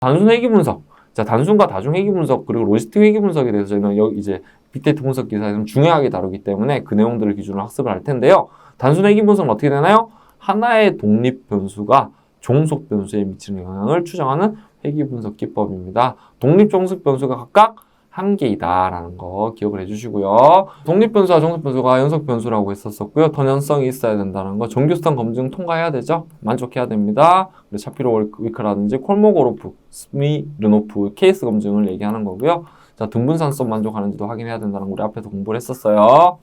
단순 회귀 분석. 자, 단순과 다중 회귀 분석 그리고 로지스틱 회귀 분석에 대해서 저희는 여기 이제 빅데이터 분석 기사에서는 중요하게 다루기 때문에 그 내용들을 기준으로 학습을 할 텐데요. 단순 회귀 분석은 어떻게 되나요? 하나의 독립 변수가 종속 변수에 미치는 영향을 추정하는 회귀 분석 기법입니다. 독립 종속 변수가 각각 한 개이다라는 거 기억을 해주시고요. 독립 변수와 종속 변수가 연속 변수라고 했었었고요. 던연성이 있어야 된다는 거, 정규성 검증 통과해야 되죠. 만족해야 됩니다. 샤피로 위크라든지 콜모고로프, 스미르노프 케이스 검증을 얘기하는 거고요. 자, 등분산성 만족하는지도 확인해야 된다는 거 우리 앞에서 공부를 했었어요.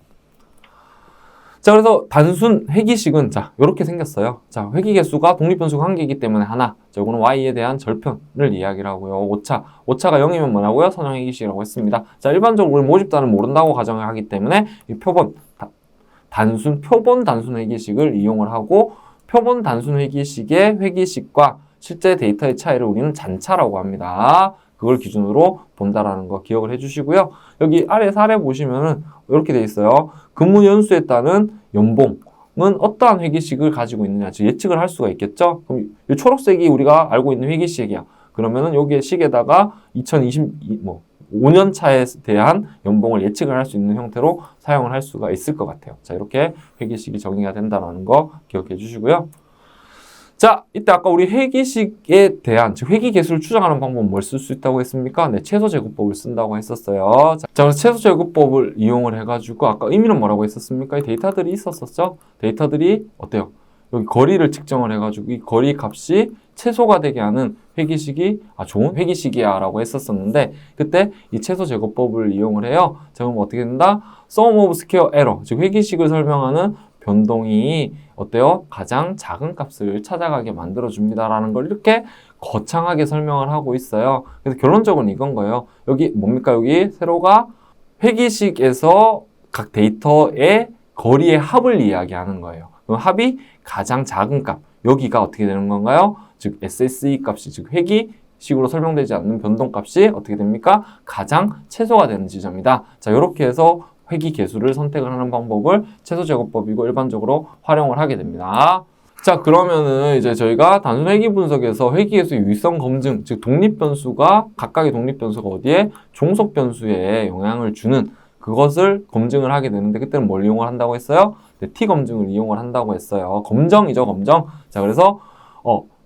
자, 그래서 단순 회귀식은 자, 이렇게 생겼어요. 자, 회귀 개수가 독립 변수가 한 개이기 때문에 하나. 자, 이거는 y에 대한 절편을 이야기를 하고요. 오차가 0이면 뭐라고요? 선형 회귀식이라고 했습니다. 자, 일반적으로 우리 모집단은 모른다고 가정을 하기 때문에 이 표본 단순 회귀식을 이용을 하고 표본 단순 회귀식의 회귀식과 실제 데이터의 차이를 우리는 잔차라고 합니다. 그걸 기준으로 본다라는 거 기억을 해주시고요. 여기 아래 사례 보시면은 이렇게 돼 있어요. 근무 연수에 따른 연봉은 어떠한 회귀식을 가지고 있느냐, 즉 예측을 할 수가 있겠죠. 그럼 이 초록색이 우리가 알고 있는 회귀식이야. 그러면은 여기에 식에다가 5년 차에 대한 연봉을 예측을 할 수 있는 형태로 사용을 할 수가 있을 것 같아요. 자, 이렇게 회귀식이 정의가 된다는 거 기억해 주시고요. 자, 이때 아까 우리 회귀식에 대한, 즉 회귀 개수를 추정하는 방법은 뭘 쓸 수 있다고 했습니까? 네, 최소 제곱법을 쓴다고 했었어요. 자, 그래서 최소 제곱법을 이용을 해가지고 아까 의미는 뭐라고 했었습니까? 이 데이터들이 있었었죠? 데이터들이 어때요? 여기 거리를 측정을 해가지고 이 거리 값이 최소가 되게 하는 회귀식이 좋은 회귀식이야 라고 했었었는데 그때 이 최소 제곱법을 이용을 해요. 자, 그럼 어떻게 된다? Sum of Square Error, 즉 회귀식을 설명하는 변동이 어때요? 가장 작은 값을 찾아가게 만들어줍니다라는 걸 이렇게 거창하게 설명을 하고 있어요. 그래서 결론적으로는 이건 거예요. 여기 뭡니까? 여기 세로가 회귀식에서 각 데이터의 거리의 합을 이야기하는 거예요. 그럼 합이 가장 작은 값, 여기가 어떻게 되는 건가요? 즉 SSE 값이, 즉 회귀식으로 설명되지 않는 변동값이 어떻게 됩니까? 가장 최소가 되는 지점이다. 자, 이렇게 해서 회귀 개수를 선택을 하는 방법을 최소 제곱법이고 일반적으로 활용을 하게 됩니다. 자, 그러면은 이제 저희가 단순 회귀 분석에서 회귀 개수 유의성 검증, 즉 독립 변수가 각각의 독립 변수가 어디에 종속 변수에 영향을 주는 그것을 검증을 하게 되는데 그때는 뭘 이용을 한다고 했어요? 네, T 검증을 이용을 한다고 했어요. 검정이죠, 검정. 자, 그래서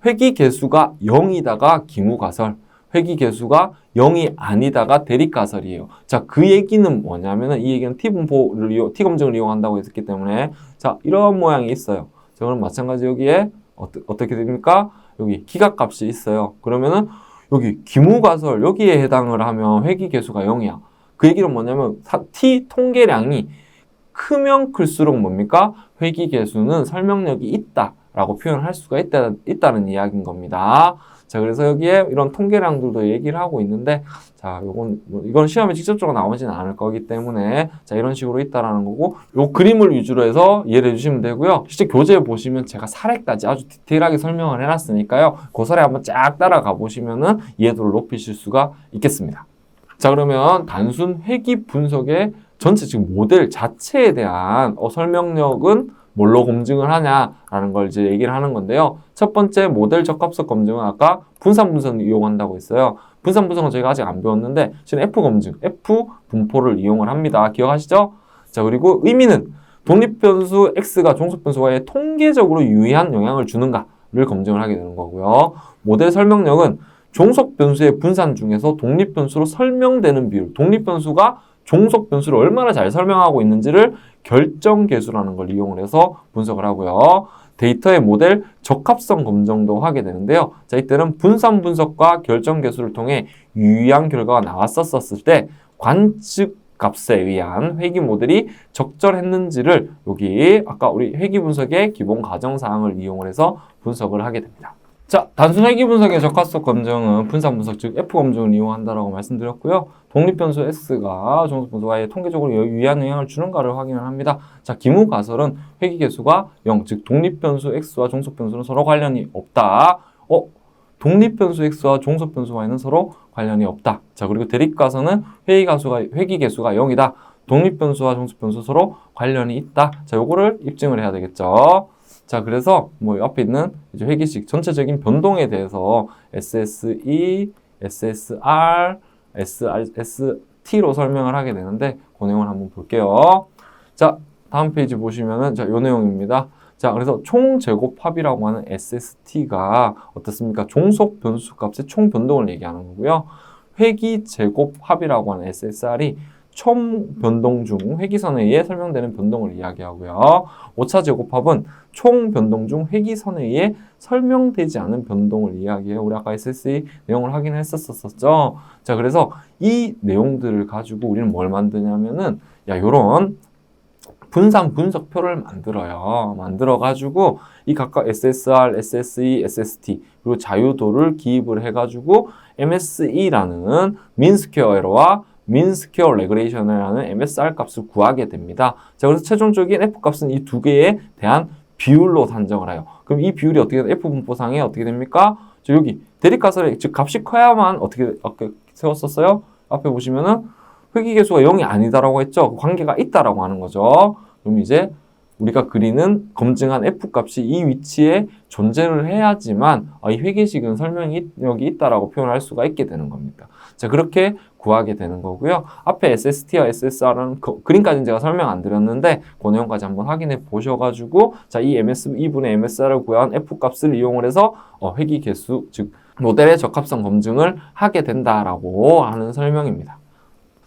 회귀 개수가 0이다가 기무가설, 회귀 개수가 0이 아니다가 대립가설이에요. 자, 그 얘기는 뭐냐면은 이 얘기는 T 검증을 이용한다고 했기 때문에 자, 이런 모양이 있어요. 자, 그럼 마찬가지 여기에 어떻게 됩니까? 여기 기각값이 있어요. 그러면은 여기 기무가설 여기에 해당을 하면 회귀 개수가 0이야. 그 얘기는 뭐냐면 T 통계량이 크면 클수록 뭡니까? 회귀 개수는 설명력이 있다라고 표현을 할 수가 있다는 이야기인 겁니다. 자, 그래서 여기에 이런 통계량들도 얘기를 하고 있는데, 자, 이건 시험에 직접적으로 나오지는 않을 거기 때문에, 자, 이런 식으로 있다라는 거고, 요 그림을 위주로 해서 이해를 해주시면 되고요. 실제 교재에 보시면 제가 사례까지 아주 디테일하게 설명을 해놨으니까요. 그 사례 한번 쫙 따라가 보시면은 이해도를 높이실 수가 있겠습니다. 자, 그러면 단순 회귀 분석의 전체 지금 모델 자체에 대한 설명력은 뭘로 검증을 하냐라는 걸 이제 얘기를 하는 건데요. 첫 번째 모델 적합성 검증은 아까 분산 분석을 이용한다고 했어요. 분산 분석은 저희가 아직 안 배웠는데 지금 F 검증, F 분포를 이용을 합니다. 기억하시죠? 자, 그리고 의미는 독립 변수 X가 종속 변수와의 통계적으로 유의한 영향을 주는가를 검증을 하게 되는 거고요. 모델 설명력은 종속 변수의 분산 중에서 독립 변수로 설명되는 비율, 독립 변수가 종속 변수를 얼마나 잘 설명하고 있는지를 결정 계수라는 걸 이용을 해서 분석을 하고요. 데이터의 모델 적합성 검증도 하게 되는데요. 자, 이때는 분산 분석과 결정 계수를 통해 유의한 결과가 나왔었을 때 관측 값에 의한 회귀 모델이 적절했는지를 여기 아까 우리 회귀 분석의 기본 가정 사항을 이용을 해서 분석을 하게 됩니다. 자, 단순 회귀 분석의 적합성 검증은 분산 분석, 즉 F 검증을 이용한다라고 말씀드렸고요. 독립 변수 S가 종속 변수와의 통계적으로 유의한 영향을 주는가를 확인을 합니다. 자, 기무가설은 회귀 개수가 0, 즉 독립 변수 X와 종속 변수는 서로 관련이 없다. 독립 변수 X와 종속 변수와는 서로 관련이 없다. 자, 그리고 대립가설은 회귀 개수가 0이다. 독립 변수와 종속 변수 서로 관련이 있다. 자, 요거를 입증을 해야 되겠죠. 자, 그래서 뭐 옆에 있는 이제 회계식 전체적인 변동에 대해서 SSE, SSR, SST로 설명을 하게 되는데 그 내용을 한번 볼게요. 자, 다음 페이지 보시면은 자, 요 내용입니다. 자, 그래서 총 제곱합이라고 하는 SST가 어떻습니까? 종속 변수 값의 총 변동을 얘기하는 거고요. 회기 제곱합이라고 하는 SSR이 총 변동 중 회기선에 의해 설명되는 변동을 이야기하고요. 오차 제곱합은 총 변동 중 회기선에 의해 설명되지 않은 변동을 이야기해요. 우리 아까 SSE 내용을 확인했었었죠. 자, 그래서 이 내용들을 가지고 우리는 뭘 만드냐면은 요런 분산 분석표를 만들어요. 만들어가지고 이 각각 SSR, SSE, SST 그리고 자유도를 기입을 해가지고 MSE라는 민스퀘어 에러와 민스퀘어 레그레이션이라는 MSR 값을 구하게 됩니다. 자, 그래서 최종적인 F 값은 이 두 개에 대한 비율로 산정을 해요. 그럼 이 비율이 어떻게 F 분포상에 어떻게 됩니까? 저 여기 대립가설의 즉 값이 커야만 어떻게 세웠었어요? 앞에 보시면은 회기계수가 0이 아니다라고 했죠. 관계가 있다라고 하는 거죠. 그럼 이제 우리가 그리는 검증한 F값이 이 위치에 존재를 해야지만 이 회계식은 설명력이 있다라고 표현할 수가 있게 되는 겁니다. 자, 그렇게 구하게 되는 거고요. 앞에 SST와 SSR은 그림까지는 제가 설명 안 드렸는데 그 내용까지 한번 확인해 보셔가지고 자, 이 MS2분의 MSR을 구한 F값을 이용을 해서 회기계수 즉 모델의 적합성 검증을 하게 된다라고 하는 설명입니다.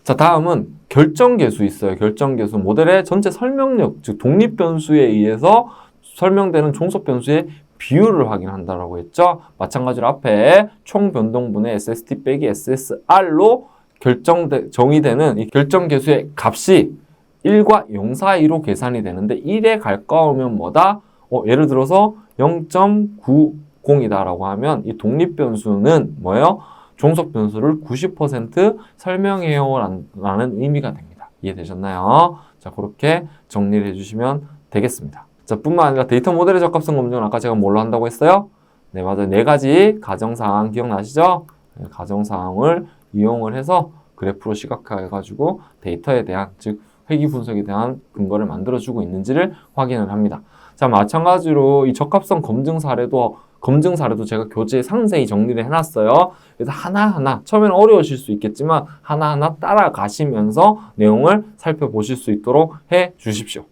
자, 다음은 결정계수 있어요. 결정계수. 모델의 전체 설명력, 즉 독립변수에 의해서 설명되는 종속변수의 비율을 확인한다라고 했죠. 마찬가지로 앞에 총변동분의 SST 빼기 SSR로 정의되는 이 결정계수의 값이 1과 0 사이로 계산이 되는데 1에 가까우면 뭐다? 예를 들어서 0.90이다라고 하면 이 독립변수는 뭐예요? 종속 변수를 90% 설명해요 라는 의미가 됩니다. 이해되셨나요? 자, 그렇게 정리를 해주시면 되겠습니다. 자, 뿐만 아니라 데이터 모델의 적합성 검증은 아까 제가 뭘로 한다고 했어요? 네, 맞아요. 4가지 가정사항 기억나시죠? 네, 가정사항을 이용을 해서 그래프로 시각화해가지고 데이터에 대한, 즉 회기 분석에 대한 근거를 만들어주고 있는지를 확인을 합니다. 자, 마찬가지로 이 적합성 검증 사례도 제가 교재에 상세히 정리를 해놨어요. 그래서 하나하나 처음에는 어려우실 수 있겠지만 하나하나 따라가시면서 내용을 살펴보실 수 있도록 해 주십시오.